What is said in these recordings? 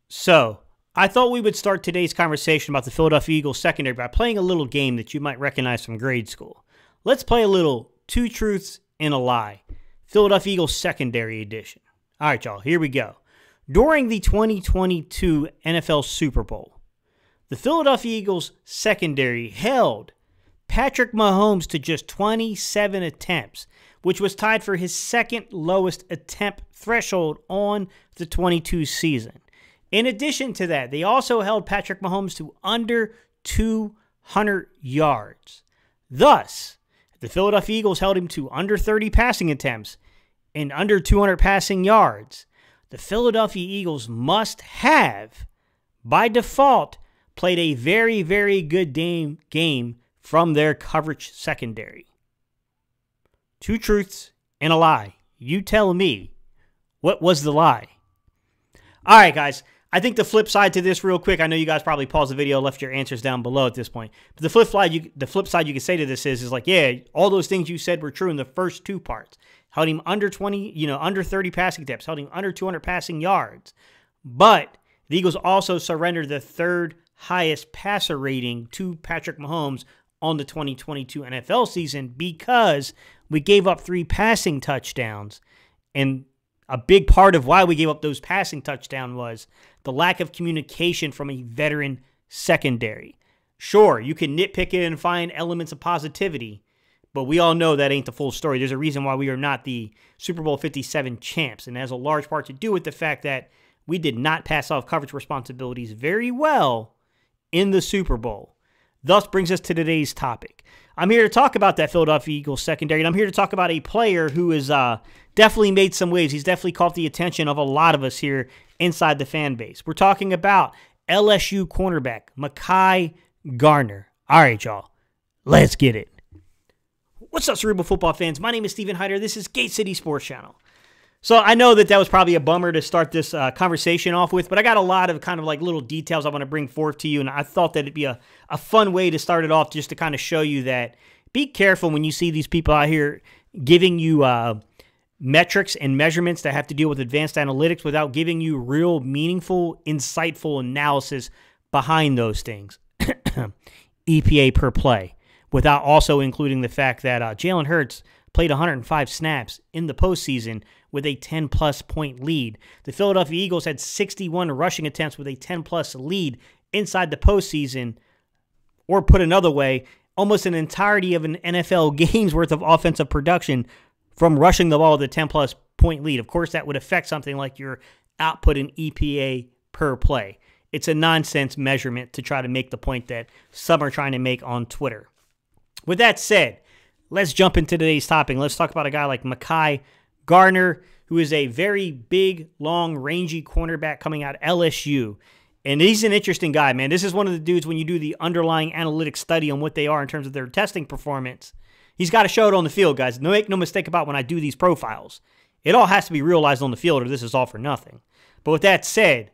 So, I thought we would start today's conversation about the Philadelphia Eagles secondary by playing a little game that you might recognize from grade school. Let's play a little Two Truths and a Lie, Philadelphia Eagles secondary edition. All right, y'all, here we go. During the 2022 NFL Super Bowl, the Philadelphia Eagles secondary held Patrick Mahomes to just 27 attempts, which was tied for his second lowest attempt threshold on the 22 season. In addition to that, they also held Patrick Mahomes to under 200 yards. Thus, the Philadelphia Eagles held him to under 30 passing attempts and under 200 passing yards. The Philadelphia Eagles must have, by default, played a very, very good game from their coverage secondary. Two truths and a lie. You tell me, what was the lie? All right, guys. I think the flip side to this real quick, I know you guys probably paused the video, left your answers down below at this point. But the flip side you can say to this is like, yeah, all those things you said were true in the first two parts. Held him under 20, under 30 passing attempts, held him under 200 passing yards. But the Eagles also surrendered the third highest passer rating to Patrick Mahomes on the 2022 NFL season because we gave up 3 passing touchdowns. And a big part of why we gave up those passing touchdowns was the lack of communication from a veteran secondary. Sure, you can nitpick it and find elements of positivity, but we all know that ain't the full story. There's a reason why we are not the Super Bowl 57 champs, and it has a large part to do with the fact that we did not pass off coverage responsibilities very well in the Super Bowl. Thus brings us to today's topic. I'm here to talk about that Philadelphia Eagles secondary, and I'm here to talk about a player who has definitely made some waves. He's definitely caught the attention of a lot of us here inside the fan base. We're talking about LSU cornerback Mekhi Garner. All right, y'all, let's get it. What's up, Cerebral Football fans? My name is Steven Hyder. This is Gate City Sports Channel. So I know that was probably a bummer to start this conversation off with, but I got a lot of kind of like little details I want to bring forth to you, and I thought that it'd be a fun way to start it off just to kind of show you that be careful when you see these people out here giving you metrics and measurements that have to deal with advanced analytics without giving you real, meaningful, insightful analysis behind those things. EPA per play, without also including the fact that Jalen Hurts played 105 snaps in the postseason with a 10-plus point lead. The Philadelphia Eagles had 61 rushing attempts with a 10-plus lead inside the postseason, or put another way, almost an entirety of an NFL game's worth of offensive production from rushing the ball with a 10-plus point lead. Of course, that would affect something like your output in EPA per play. It's a nonsense measurement to try to make the point that some are trying to make on Twitter. With that said, let's jump into today's topic. Let's talk about a guy like Mekhi Garner, who is a very big, long, rangy cornerback coming out of LSU. And he's an interesting guy, man. This is one of the dudes, when you do the underlying analytic study on what they are in terms of their testing performance, he's got to show it on the field, guys. Make no mistake about when I do these profiles. It all has to be realized on the field or this is all for nothing. But with that said,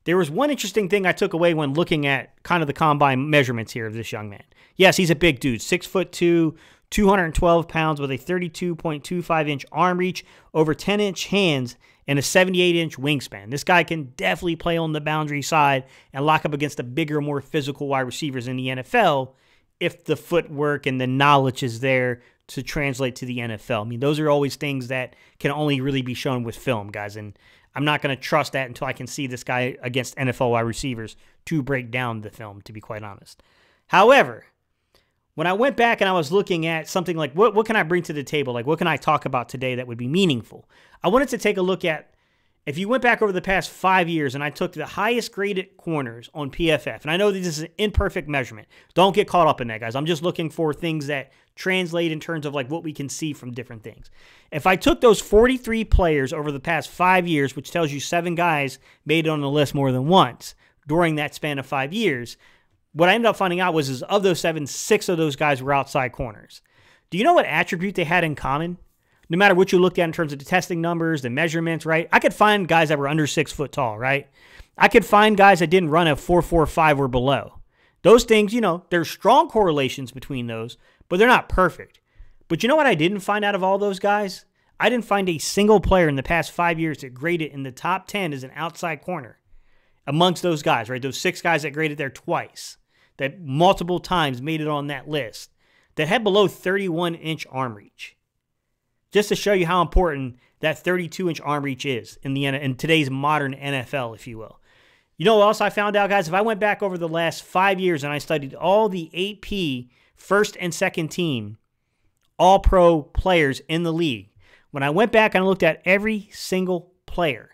there was one interesting thing I took away when looking at kind of the combine measurements here of this young man. Yes, he's a big dude, 6'2", 212 pounds with a 32.25-inch arm reach, over 10-inch hands, and a 78-inch wingspan. This guy can definitely play on the boundary side and lock up against the bigger, more physical wide receivers in the NFL if the footwork and the knowledge is there to translate to the NFL. I mean, those are always things that can only really be shown with film, guys, and I'm not going to trust that until I can see this guy against NFL wide receivers to break down the film, to be quite honest. However, when I went back and I was looking at something like, what can I bring to the table? Like, what can I talk about today that would be meaningful? I wanted to take a look at, if you went back over the past 5 years and I took the highest graded corners on PFF, and I know that this is an imperfect measurement. Don't get caught up in that, guys. I'm just looking for things that translate in terms of like what we can see from different things. If I took those 43 players over the past 5 years, which tells you 7 guys made it on the list more than once during that span of 5 years, what I ended up finding out was of those 7, 6 of those guys were outside corners. Do you know what attribute they had in common? No matter what you looked at in terms of the testing numbers, the measurements, right? I could find guys that were under 6 foot tall, right? I could find guys that didn't run a 4.45 or below. Those things, there's strong correlations between those, but they're not perfect. But you know what I didn't find out of all those guys? I didn't find a single player in the past 5 years that graded in the top 10 as an outside corner. amongst those guys, right? Those 6 guys that graded there twice, that multiple times made it on that list, that had below 31-inch arm reach. Just to show you how important that 32-inch arm reach is in today's modern NFL, if you will. You know what else I found out, guys? If I went back over the last 5 years and I studied all the AP first and second team all-pro players in the league, when I went back and looked at every single player,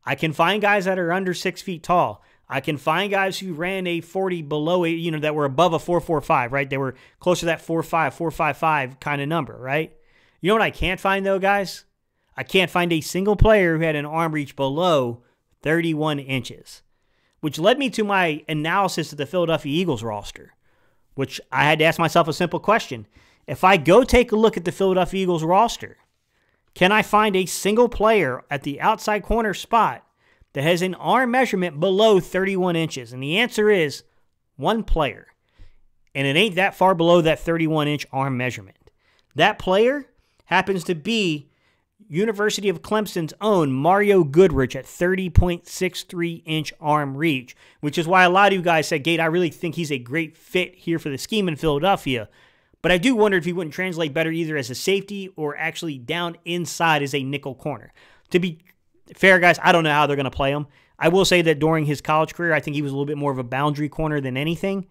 I can find guys that are under 6 feet tall. I can find guys who ran a 40 below, that were above a 4.45, right? They were closer to that 4.5, 4.55 kind of number, right? You know what I can't find, though, guys? I can't find a single player who had an arm reach below 31 inches, which led me to my analysis of the Philadelphia Eagles roster, which I had to ask myself a simple question. If I go take a look at the Philadelphia Eagles roster, can I find a single player at the outside corner spot that has an arm measurement below 31 inches? And the answer is one player. And it ain't that far below that 31-inch arm measurement. That player happens to be University of Clemson's own Mario Goodrich at 30.63-inch arm reach, which is why a lot of you guys said, Gate, I really think he's a great fit here for the scheme in Philadelphia. But I do wonder if he wouldn't translate better either as a safety or actually down inside as a nickel corner. To be fair, guys, I don't know how they're going to play him. I will say that during his college career, I think he was a little bit more of a boundary corner than anything.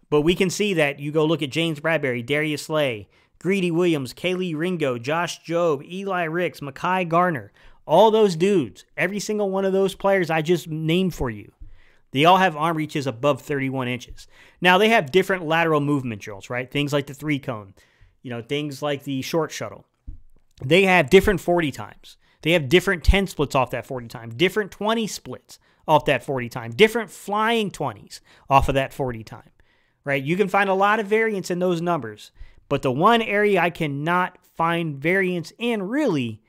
But we can see that you go look at James Bradberry, Darius Slay, Greedy Williams, Kelee Ringo, Josh Jobe, Eli Ricks, Mekhi Garner, all those dudes, every single one of those players I just named for you, they all have arm reaches above 31 inches. Now, they have different lateral movement drills, right? Things like the 3-cone, things like the short shuttle. They have different 40 times. They have different 10 splits off that 40 time, different 20 splits off that 40 time, different flying 20s off of that 40 time, right? You can find a lot of variance in those numbers. But the one area I cannot find variance in really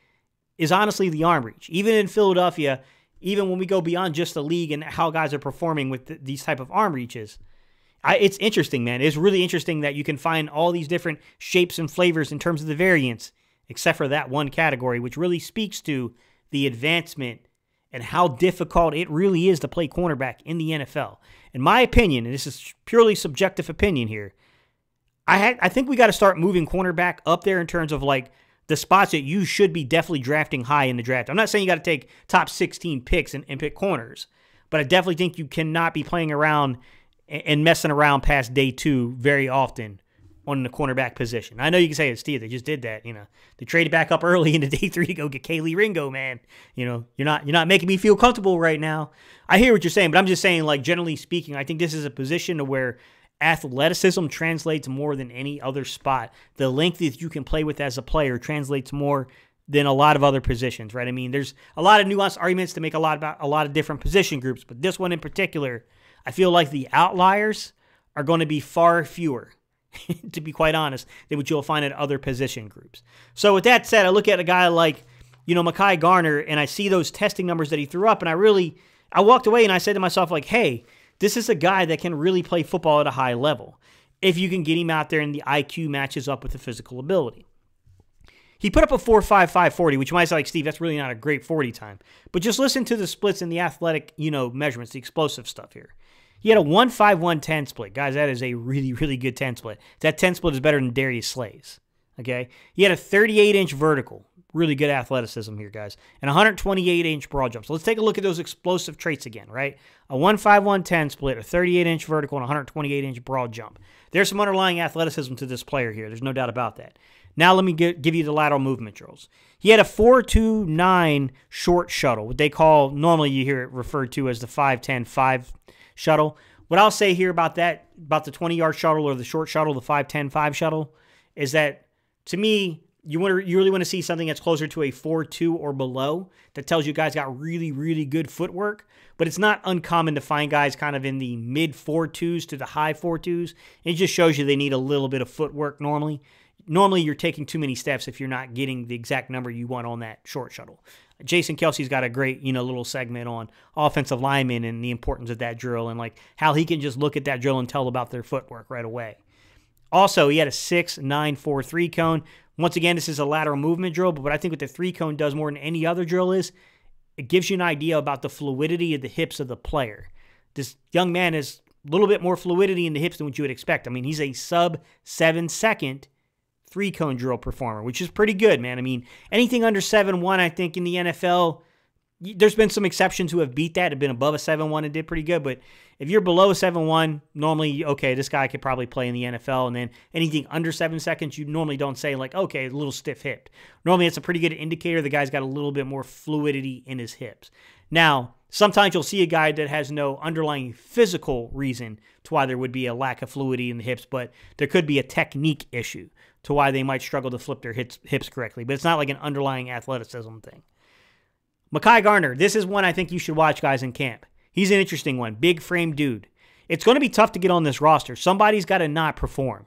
is honestly the arm reach. Even in Philadelphia, even when we go beyond just the league and how guys are performing with these type of arm reaches, it's interesting, man. It's really interesting that you can find all these different shapes and flavors in terms of the variance, except for that one category, which really speaks to the advancement and how difficult it really is to play cornerback in the NFL. In my opinion, and this is purely subjective opinion here, I think we got to start moving cornerback up there in terms of like the spots that you should be definitely drafting high in the draft. I'm not saying you got to take top 16 picks and pick corners, but I definitely think you cannot be playing around and messing around past day 2 very often on the cornerback position. I know you can say, Steve, they just did that. They traded back up early into day 3 to go get Kelee Ringo, man. You're not making me feel comfortable right now. I hear what you're saying, but I'm just saying, like, generally speaking, I think this is a position to where athleticism translates more than any other spot. The length that you can play with as a player translates more than a lot of other positions, right? I mean, there's a lot of nuanced arguments to make about a lot of different position groups, but this one in particular, I feel like the outliers are going to be far fewer, to be quite honest, than what you'll find at other position groups. So with that said, I look at a guy like, Mekhi Garner, and I see those testing numbers that he threw up, and I walked away and I said to myself, like, hey, this is a guy that can really play football at a high level if you can get him out there and the IQ matches up with the physical ability. He put up a 4.55 40, which you might say, like, Steve, that's really not a great 40 time. But just listen to the splits and the athletic, measurements, the explosive stuff here. He had a 1.51 10 split. Guys, that is a really, really good 10 split. That 10 split is better than Darius Slay's. Okay? He had a 38-inch vertical. Really good athleticism here, guys. And 128-inch broad jump. So let's take a look at those explosive traits again, right? A 1.51 10 split, a 38-inch vertical, and a 128-inch broad jump. There's some underlying athleticism to this player here. There's no doubt about that. Now let me give you the lateral movement drills. He had a 4.29 short shuttle, what they call, normally you hear it referred to as the 5.10 5 shuttle. What I'll say here about that, about the 20-yard shuttle or the short shuttle, the 5.10 5 shuttle, is that, to me, you really want to see something that's closer to a 4.2 or below that tells you guys got really, really good footwork. But it's not uncommon to find guys kind of in the mid 4.2s to the high 4.2s. It just shows you they need a little bit of footwork normally. Normally, you're taking too many steps if you're not getting the exact number you want on that short shuttle. Jason Kelsey's got a great, little segment on offensive linemen and the importance of that drill and like how he can just look at that drill and tell about their footwork right away. Also, he had a 6.94 3-cone. Once again, this is a lateral movement drill, but what I think what the 3-cone does more than any other drill is it gives you an idea about the fluidity of the hips of the player. This young man has a little bit more fluidity in the hips than what you would expect. I mean, he's a sub 7-second 3-cone drill performer, which is pretty good, man. I mean, anything under 7-1, I think in the NFL, there's been some exceptions who have beat that, have been above a 7-1 and did pretty good. But if you're below a 7-1, normally, okay, this guy could probably play in the NFL. And then anything under 7 seconds, you normally don't say like, okay, a little stiff-hipped. Normally, it's a pretty good indicator the guy's got a little bit more fluidity in his hips. Now, sometimes you'll see a guy that has no underlying physical reason to why there would be a lack of fluidity in the hips, but there could be a technique issue to why they might struggle to flip their hips correctly. But it's not like an underlying athleticism thing. Mekhi Garner, this is one I think you should watch, guys, in camp. He's an interesting one. Big frame dude. It's going to be tough to get on this roster. Somebody's got to not perform.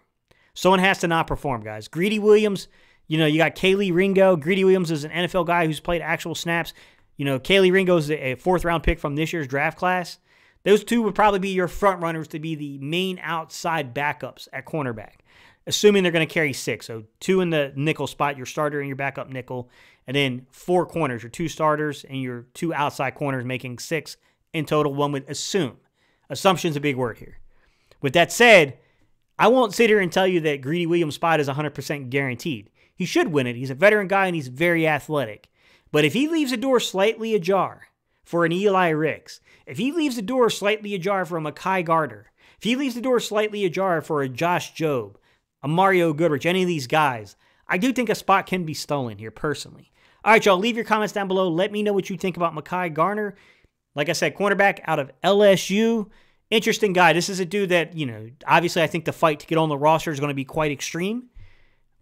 Someone has to not perform, guys. Greedy Williams, you know, you got Kelee Ringo. Greedy Williams is an NFL guy who's played actual snaps. You know, Kelee Ringo is a 4th-round pick from this year's draft class. Those two would probably be your front runners to be the main outside backups at cornerback, assuming they're going to carry 6. So 2 in the nickel spot, your starter and your backup nickel, and then 4 corners, your 2 starters and your 2 outside corners, making 6 in total. One would assume. Assumption's a big word here. With that said, I won't sit here and tell you that Greedy Williams' spot is 100% guaranteed. He should win it. He's a veteran guy and he's very athletic. But if he leaves the door slightly ajar for an Eli Ricks, if he leaves the door slightly ajar for a Mekhi Garner, if he leaves the door slightly ajar for a Josh Jobe, a Mario Goodrich, any of these guys, I do think a spot can be stolen here personally. All right, y'all, leave your comments down below. Let me know what you think about Mekhi Garner. Like I said, cornerback out of LSU. Interesting guy. This is a dude that, you know, obviously I think the fight to get on the roster is going to be quite extreme.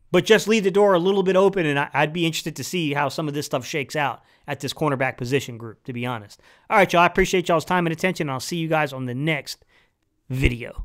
But just leave the door a little bit open, and I'd be interested to see how some of this stuff shakes out at this cornerback position group, to be honest. All right, y'all, I appreciate y'all's time and attention, and I'll see you guys on the next video.